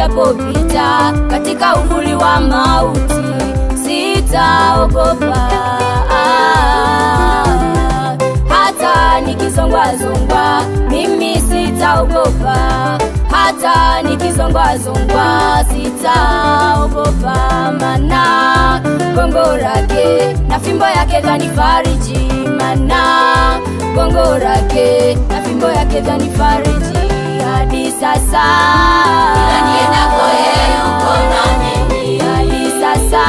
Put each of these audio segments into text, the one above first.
nijapopita katika uvuli wa mauti, sitaogopa. Hata nikizongwazongwa mimi sitaogopa, hata nikizongwazongwa sitaogopa. Mana gongo lake na fimbo yake vyanifariji, mana gongo lake na fimbo yake vyanifariji. Hadi sasa kila niendako yeye yuko na mimi, hadi sasa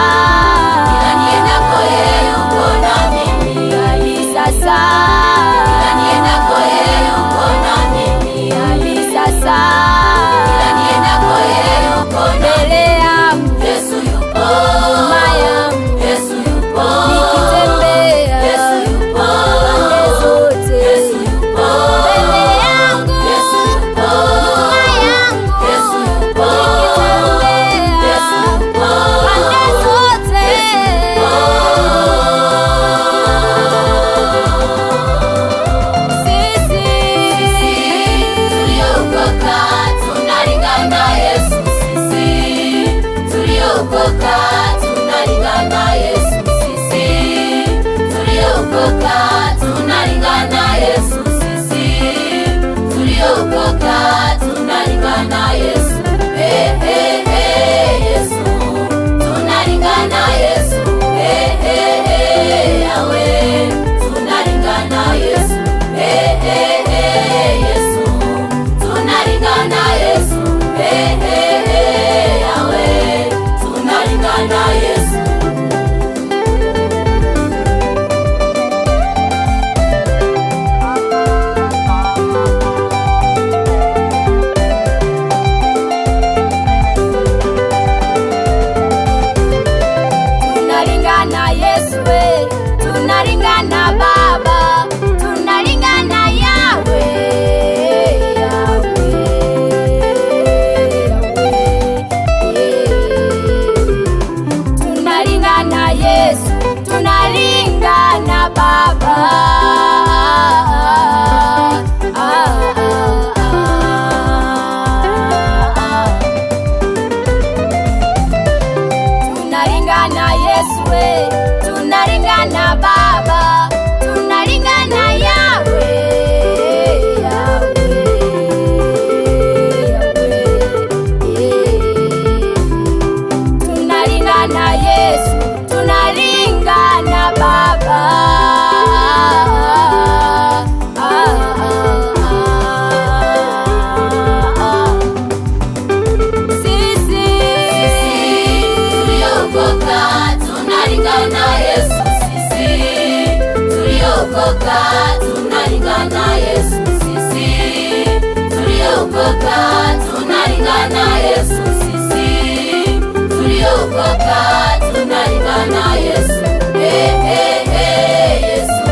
kila niendako yeye yuko na mimi, hadi sasa kila niendako yeye yuko na mimi, hadi sasa kila niendako yeye yuko na mbele yangu Yesu yupo, nyuma yangu Yesu yupo, nikitembea Yesu yupo, pande zote Yesu yupo, mbele yangu Yesu yupo, nyuma yangu Yesu yupo, nikitembea Yesu yupo, pande zote. Sisi tuliokoka tunalingana Yesu, sisi tuliokoka tunalingana Yesu, sisi tuliokoka tunalingana Yesu, sisi tuliokoka tunalingana Yesu. Hey, hey, hey, Yesu tunalingana Yesu. Hey, hey, hey, Yahweh tunalingana Yesu. Hey, hey, hey, Yesu tunalingana Yesu. Hey, hey, hey, Yahweh tunalingana Yesu. tunalingana Yesu, tunalingana Baba, tunalingana Yahweh, tunalingana Yesu, tunalingana Baba. Tunalingana Yesu, tunalingana Baba, tunalingana Yahweh, tunalingana Yesu, tunalingana Baba. Sisi Tuliokoka tunalingana Yesu, sisi tuliokoka tunalingana Yesu, sisi tuliokoka tunalingana Yesu, sisi tuliokoka tunalingana Yesu. Hey, hey, hey, Yesu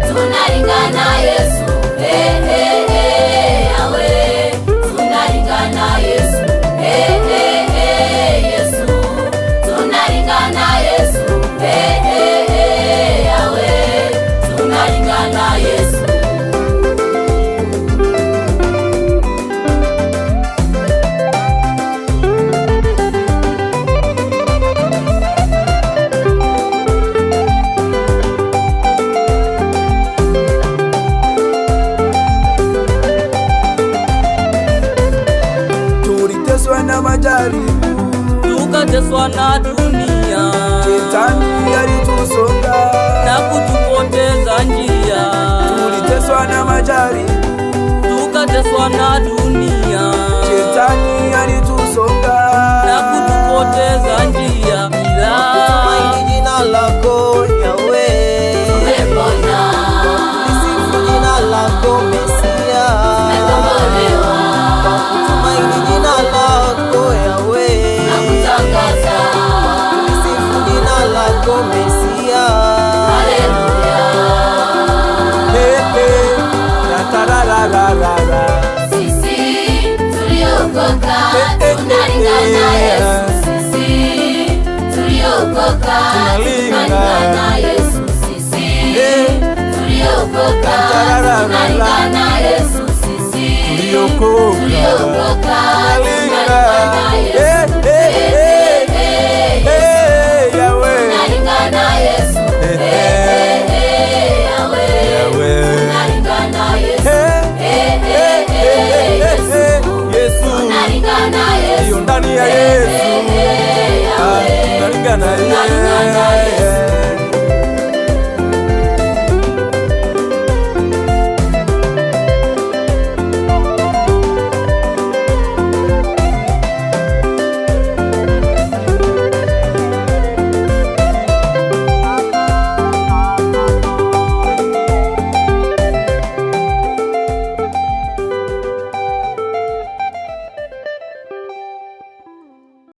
tunalingana Yesu. Hey, hey, hey, Yahweh tunalingana Yesu. Hey, hey, hey, Yesu tunalingana Yesu. Hey, hey, hey, Yahweh tunalingana Yesu. Tuliteswa na majaribu, tukateswa na dunia, Shetani alitusonga na kutupoteza njia. Tuliteswa na majaribu, Tukateswa na dunia, Shetani alitusonga na kutupoteza njia. Ila Tumaini jina lako Yahweh, Tumepona, lisifu jina lako Mesia. tumekombolewa Tumaini jina lako Yahweh, na kutangaza lisifu jina lako Mesia. haleluya. Pepe na tararararara. Sisi tuliokoka tunalingana Yesu, sisi tuliokoka tunalingana Yesu, sisi tuliokoka tunalingana Yesu, sisi Tuliokoka tuliokoka tunalingana tunalingana. Tunalingana Yesu.